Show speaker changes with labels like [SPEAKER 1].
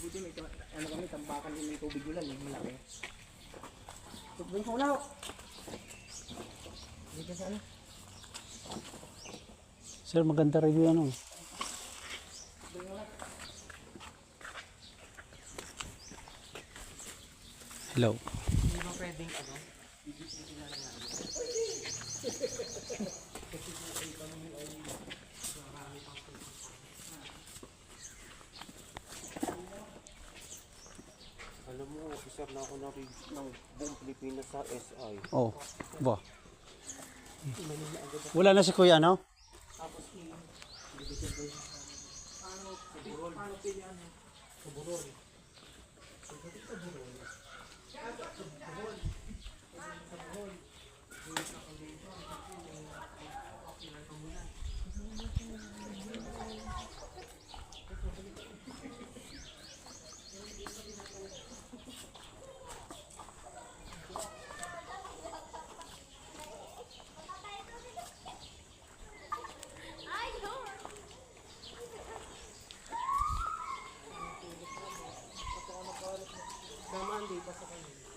[SPEAKER 1] Buti may ano kami, tambakan din may tubig ulan, yung malaki. Tubig ko na. Dito sa ano?
[SPEAKER 2] Sir, maganda rin yung ano. Hello.
[SPEAKER 1] Hindi ba pwedeng ano? Bibigyan na lang namin.
[SPEAKER 3] Alam mo, officer na ako ng buong Pilipinas sa SI.
[SPEAKER 2] Oh, ba. Wala na si Kuya, no?
[SPEAKER 1] Tapos bibigyan ko yung paano pili ano? Sa burol. Sa burol. Naman, di pa sa kanila.